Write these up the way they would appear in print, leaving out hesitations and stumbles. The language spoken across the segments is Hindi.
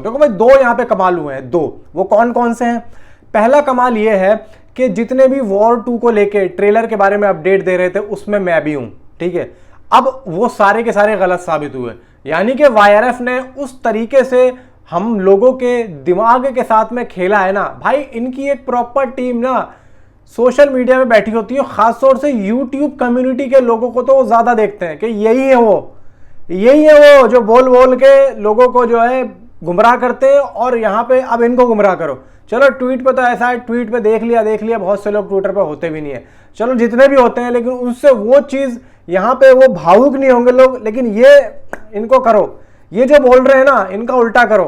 देखो भाई दो यहाँ पे कमाल हुए हैं, दो। वो कौन कौन से हैं? पहला कमाल ये है कि जितने भी वॉर 2 को लेके ट्रेलर के बारे में अपडेट दे रहे थे उसमें मैं भी हूं, ठीक है। अब वो सारे के सारे गलत साबित हुए, यानी कि वाईआरएफ ने उस तरीके से हम लोगों के दिमाग के साथ में खेला है ना भाई। इनकी एक प्रॉपर टीम ना सोशल मीडिया में बैठी होती है, खासतौर से यूट्यूब कम्युनिटी के लोगों को तो वो ज्यादा देखते हैं कि यही है वो जो बोल बोल के लोगों को जो है गुमराह करते हैं, और यहाँ पे अब इनको गुमराह करो। चलो ट्वीट पे तो ऐसा है, ट्वीट पे देख लिया, बहुत से लोग ट्विटर पे होते भी नहीं है, चलो जितने भी होते हैं, लेकिन उससे वो चीज यहाँ पे वो भावुक नहीं होंगे लोग। लेकिन ये इनको करो, ये जो बोल रहे हैं ना इनका उल्टा करो।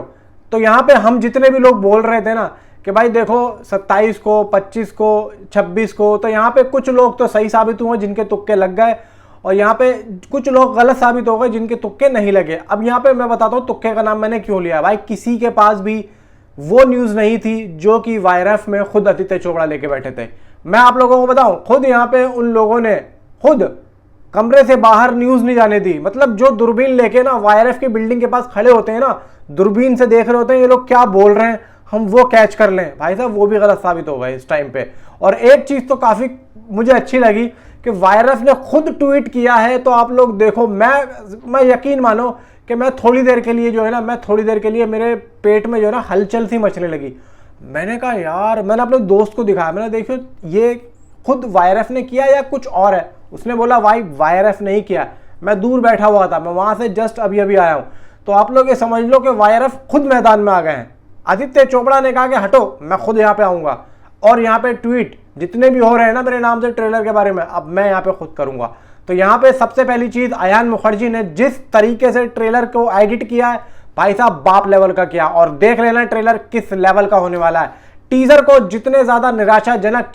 तो यहाँ पे हम जितने भी लोग बोल रहे थे ना कि भाई देखो 27 को, 25 को, 26 को, तो यहाँ पे कुछ लोग तो सही साबित हुए जिनके तुक्के लग गए, और यहाँ पे कुछ लोग गलत साबित हो गए जिनके तुक्के नहीं लगे। अब यहाँ पे मैं बताता हूँ तुक्के का नाम मैंने क्यों लिया। भाई किसी के पास भी वो न्यूज नहीं थी जो कि वाईआरएफ में खुद आदित्य चोपड़ा लेके बैठे थे। मैं आप लोगों को बताऊं, खुद यहाँ पे उन लोगों ने खुद कमरे से बाहर न्यूज नहीं जाने दी। मतलब जो दूरबीन लेके ना वाईआरएफ की बिल्डिंग के पास खड़े होते हैं ना, दूरबीन से देख रहे होते हैं ये लोग क्या बोल रहे हैं, हम वो कैच कर लें। भाई साहब वो भी गलत साबित हो गए इस टाइम पे। और एक चीज तो काफी मुझे अच्छी लगी कि वाईआरएफ ने खुद ट्वीट किया है, तो आप लोग देखो, मैं यकीन मानो कि मैं थोड़ी देर के लिए जो है ना, मेरे पेट में जो है ना हलचल सी मचने लगी। मैंने कहा यार, मैंने अपने दोस्त को दिखाया, मैंने देखो ये खुद वाईआरएफ ने किया या कुछ और है। उसने बोला भाई वाईआरएफ नहीं किया, मैं दूर बैठा हुआ था, मैं वहां से जस्ट अभी आया हूं। तो आप लोग ये समझ लो कि वाईआरएफ खुद मैदान में आ गए हैं। आदित्य चोपड़ा ने कहा कि हटो, मैं खुद यहाँ पे आऊंगा, और यहाँ पे ट्वीट जितने भी हो रहे हैं ना मेरे नाम से ट्रेलर के बारे में, अब मैं यहाँ पे खुद करूंगा। तो यहाँ पे सबसे पहली चीज, अयान मुखर्जी ने जिस तरीके से ट्रेलर को एडिट किया है भाई साहब, बाप लेवल का किया। और देख लेना ट्रेलर किस लेवल का होने वाला है। टीजर को जितने ज्यादा निराशाजनक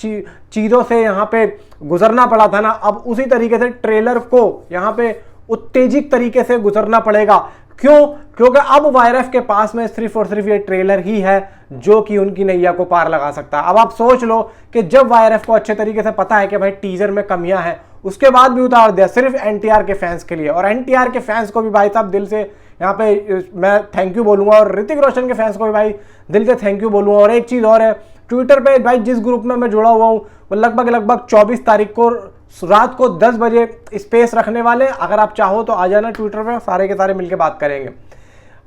चीजों से यहाँ पे गुजरना पड़ा था ना, अब उसी तरीके से ट्रेलर को यहाँ पे उत्तेजित तरीके से गुजरना पड़ेगा। क्यों? क्योंकि अब वाईआरएफ के पास में सिर्फ और सिर्फ ये ट्रेलर ही है जो कि उनकी नैया को पार लगा सकता है। अब आप सोच लो कि जब वाईआरएफ को अच्छे तरीके से पता है कि भाई टीजर में कमियां हैं, उसके बाद भी उतार दिया सिर्फ एनटीआर के फैंस के लिए। और एनटीआर के फैंस को भी भाई साहब दिल से यहाँ पे मैं थैंक यू बोलूंगा, और ऋतिक रोशन के फैंस को भी भाई दिल से थैंक यू बोलूंगा। और एक चीज और है, ट्विटर पे भाई जिस ग्रुप में मैं जुड़ा हुआ हूँ वो लगभग 24 तारीख को रात को 10 बजे स्पेस रखने वाले। अगर आप चाहो तो आ जाना ट्विटर पे, सारे के सारे मिलकर बात करेंगे।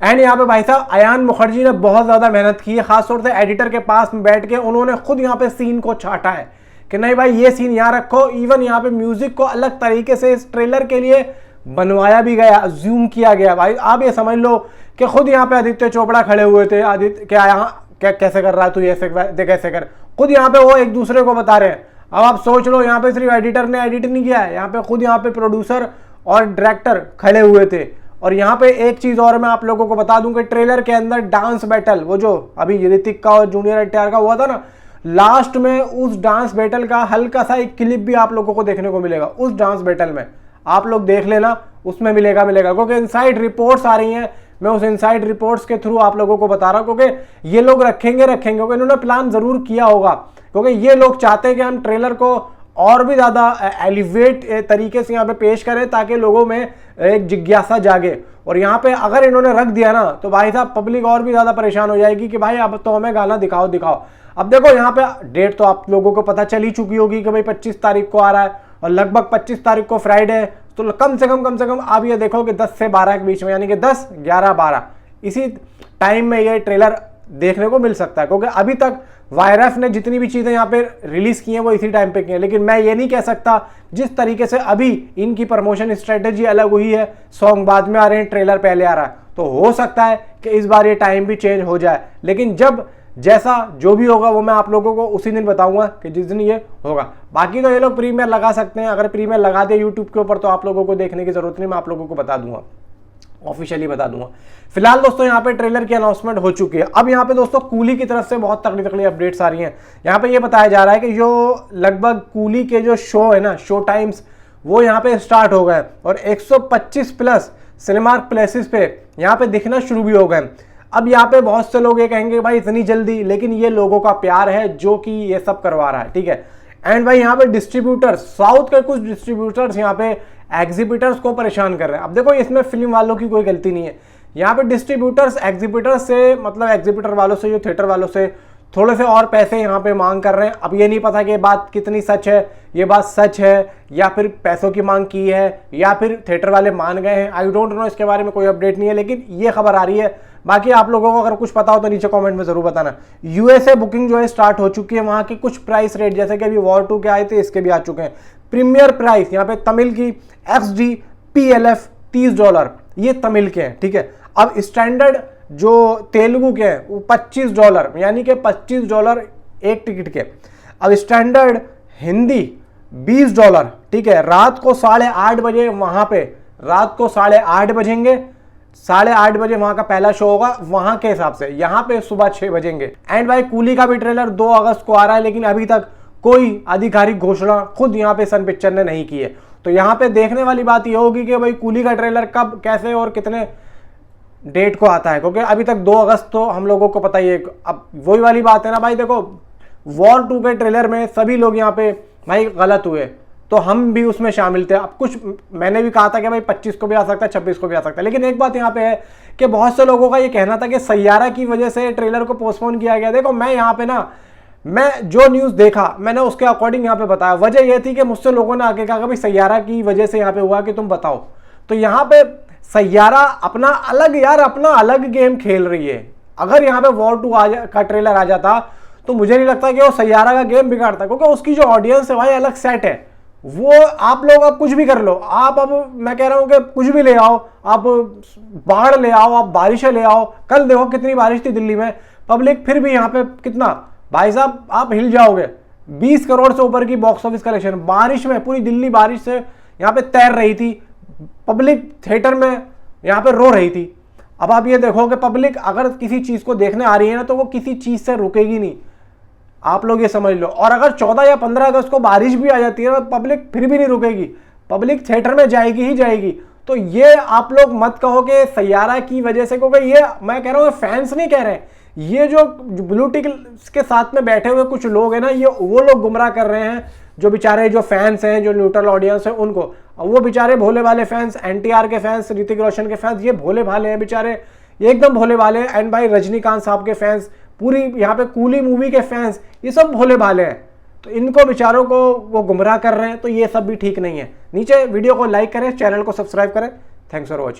एंड यहाँ पे भाई साहब अयान मुखर्जी ने बहुत ज्यादा मेहनत की है, खासतौर से एडिटर के पास में बैठ के उन्होंने खुद यहाँ पे सीन को छाटा है कि नहीं भाई ये सीन यहाँ रखो। इवन यहाँ पे म्यूजिक को अलग तरीके से इस ट्रेलर के लिए बनवाया भी गया, जूम किया गया। भाई आप ये समझ लो कि खुद यहाँ पे आदित्य चोपड़ा खड़े हुए थे, आदित्य क्या यहाँ क्या कैसे कर रहा है तू, ऐसे कैसे कर, खुद यहाँ पे वो एक दूसरे को बता रहे हैं। अब आप सोच लो, यहाँ पे सिर्फ एडिटर ने एडिट नहीं किया है, यहाँ पे खुद यहाँ पे प्रोड्यूसर और डायरेक्टर खड़े हुए थे। और यहाँ पे एक चीज और मैं आप लोगों को बता दूं कि ट्रेलर के अंदर डांस बैटल, वो जो अभी ऋतिक का और जूनियर एनटीआर का हुआ था ना, लास्ट में उस डांस बैटल का हल्का सा एक क्लिप भी आप लोगों को देखने को मिलेगा। उस डांस बैटल में आप लोग देख लेना, उसमें मिलेगा क्योंकि इनसाइड रिपोर्ट्स आ रही हैं। मैं उस इनसाइड रिपोर्ट्स के थ्रू आप लोगों को बता रहा हूं, क्योंकि ये लोग रखेंगे क्योंकि इन्होंने प्लान जरूर किया होगा, क्योंकि ये लोग चाहते हैं कि हम ट्रेलर को और भी ज्यादा एलिवेट तरीके से यहाँ पे पेश करें ताकि लोगों में एक जिज्ञासा जागे। और यहाँ पे अगर इन्होंने रख दिया ना तो भाई साहब पब्लिक और भी ज्यादा परेशान हो जाएगी कि भाई अब तो हमें गाना दिखाओ। अब देखो यहाँ पे डेट तो आप लोगों को पता चल ही चुकी होगी कि भाई 25 तारीख को आ रहा है, और लगभग 25 तारीख को फ्राइडे है, तो कम से कम आप ये देखो कि 10 से 12 के बीच में, यानी कि 10, 11, 12 इसी टाइम में ये ट्रेलर देखने को मिल सकता है। क्योंकि अभी तक वाईआरएफ ने जितनी भी चीजें यहाँ पे रिलीज की हैं वो इसी टाइम पे की हैं। लेकिन मैं ये नहीं कह सकता, जिस तरीके से अभी इनकी प्रमोशन स्ट्रेटेजी अलग हुई है, सॉन्ग बाद में आ रहे हैं, ट्रेलर पहले आ रहा है, तो हो सकता है कि इस बार ये टाइम भी चेंज हो जाए। लेकिन जब जैसा जो भी होगा वो मैं आप लोगों को उसी दिन बताऊंगा कि जिस दिन ये होगा। बाकी तो ये लोग प्रीमियर लगा सकते हैं, अगर प्रीमियर लगा दे यूट्यूब के ऊपर तो आप लोगों को देखने की जरूरत नहीं, मैं आप लोगों को बता दूंगा, ऑफिशियली बता दूंगा। फिलहाल दोस्तों यहाँ पे ट्रेलर की अनाउंसमेंट हो चुकी है। अब यहाँ पे दोस्तों कूली की तरफ से बहुत तगड़ी अपडेट्स आ रही हैं। यहाँ पे ये बताया जा रहा है कि जो लगभग कूली के जो शो है ना, शो टाइम्स, वो यहाँ पे स्टार्ट हो गए और 125 प्लस सिनेमा प्लेसेस पे यहाँ पे दिखना शुरू भी हो गए। अब यहाँ पे बहुत से लोग ये कहेंगे भाई इतनी जल्दी, लेकिन ये लोगों का प्यार है जो कि ये सब करवा रहा है, ठीक है। एंड भाई यहाँ पे डिस्ट्रीब्यूटर्स, साउथ के कुछ डिस्ट्रीब्यूटर्स यहाँ पे एग्जिबिटर्स को परेशान कर रहे हैं। अब देखो इसमें फिल्म वालों की कोई गलती नहीं है, यहाँ पे डिस्ट्रीब्यूटर्स एग्जीबिटर से, मतलब एग्जीबिटर वालों से, जो थिएटर वालों से थोड़े से और पैसे यहाँ पे मांग कर रहे हैं। अब ये नहीं पता कि ये बात कितनी सच है, ये बात सच है या फिर पैसों की मांग की है या फिर थिएटर वाले मान गए हैं, आई डोंट नो, इसके बारे में कोई अपडेट नहीं है, लेकिन ये खबर आ रही है। बाकी आप लोगों को अगर कुछ पता हो तो नीचे कमेंट में जरूर बताना। यूएसए बुकिंग जो है स्टार्ट हो चुकी है, वहाँ के कुछ प्राइस रेट जैसे कि अभी वॉर 2 के आए थे, इसके भी आ चुके हैं। प्रीमियर प्राइस यहाँ पे तमिल की XD PLF $30, ये तमिल के हैं, ठीक है। अब स्टैंडर्ड जो तेलुगु के हैं वो $25, यानी कि $25 एक टिकट के। अब स्टैंडर्ड हिंदी $20, ठीक है। रात को 8:30 बजे वहां पे, रात को 8:30 बजेंगे, 8:30 बजे वहां का पहला शो होगा वहां के हिसाब से। यहां पे सुबह 6 बजेंगे। एंड भाई कूली का भी ट्रेलर 2 अगस्त को आ रहा है, लेकिन अभी तक कोई आधिकारिक घोषणा खुद यहाँ पे सन पिक्चर ने नहीं की है। तो यहाँ पे देखने वाली बात यह होगी कि भाई कूली का ट्रेलर कब, कैसे और कितने डेट को आता है, क्योंकि अभी तक 2 अगस्त तो हम लोगों को पता ही है। अब वही वाली बात है ना भाई, देखो वॉर 2 के ट्रेलर में सभी लोग यहाँ पे भाई गलत हुए, तो हम भी उसमें शामिल थे। अब कुछ मैंने भी कहा था कि भाई 25 को भी आ सकता है, 26 को भी आ सकता है, लेकिन एक बात यहाँ पे है कि बहुत से लोगों का ये कहना था कि सैयारा की वजह से ट्रेलर को पोस्टपोन किया गया। देखो मैं यहाँ पे ना, मैं जो न्यूज़ देखा मैंने उसके अकॉर्डिंग यहाँ पे बताया। वजह यह थी कि मुझसे लोगों ने आके कहा कि भाई सैयारा की वजह से यहाँ पे हुआ, कि तुम बताओ। तो यहाँ पे सैयारा अपना अलग यार, अपना अलग गेम खेल रही है। अगर यहाँ पे वॉर 2 का ट्रेलर आ जाता तो मुझे नहीं लगता कि वो सैयारा का गेम बिगाड़ता, क्योंकि उसकी जो ऑडियंस है भाई अलग सेट है। वो आप लोग अब कुछ भी कर लो, आप अब मैं कह रहा हूँ कि कुछ भी ले आओ, आप बाढ़ ले आओ, आप बारिशें ले आओ। कल देखो कितनी बारिश थी दिल्ली में, पब्लिक फिर भी यहाँ पे कितना, भाई साहब आप हिल जाओगे। 20 करोड़ से ऊपर की बॉक्स ऑफिस कलेक्शन बारिश में, पूरी दिल्ली बारिश से यहाँ पे तैर रही थी। पब्लिक थिएटर में यहाँ पे रो रही थी। अब आप ये देखो कि पब्लिक अगर किसी चीज को देखने आ रही है ना, तो वो किसी चीज से रुकेगी नहीं, आप लोग ये समझ लो। और अगर 14 या 15 अगस्त को बारिश भी आ जाती है ना, पब्लिक फिर भी नहीं रुकेगी, पब्लिक थिएटर में जाएगी ही जाएगी। तो ये आप लोग मत कहो कि सैयारा की वजह से, क्योंकि ये मैं कह रहा हूँ फैंस नहीं कह रहे हैं, ये जो ब्लू टिक के साथ में बैठे हुए कुछ लोग हैं ना, ये वो लोग गुमराह कर रहे हैं, जो बेचारे जो फैंस हैं, जो न्यूट्रल ऑडियंस है उनको। वो बेचारे भोले भाले फैंस, NTR के फैंस, ऋतिक रोशन के फैंस, ये भोले भाले हैं बेचारे, ये एकदम भोले भाले हैं। एंड भाई रजनीकांत साहब के फैंस, पूरी यहाँ पे कूली मूवी के फैंस, ये सब भोले भाले हैं। तो इनको बेचारों को वो गुमराह कर रहे हैं, तो ये सब भी ठीक नहीं है। नीचे वीडियो को लाइक करें, चैनल को सब्सक्राइब करें। Thanks for watching.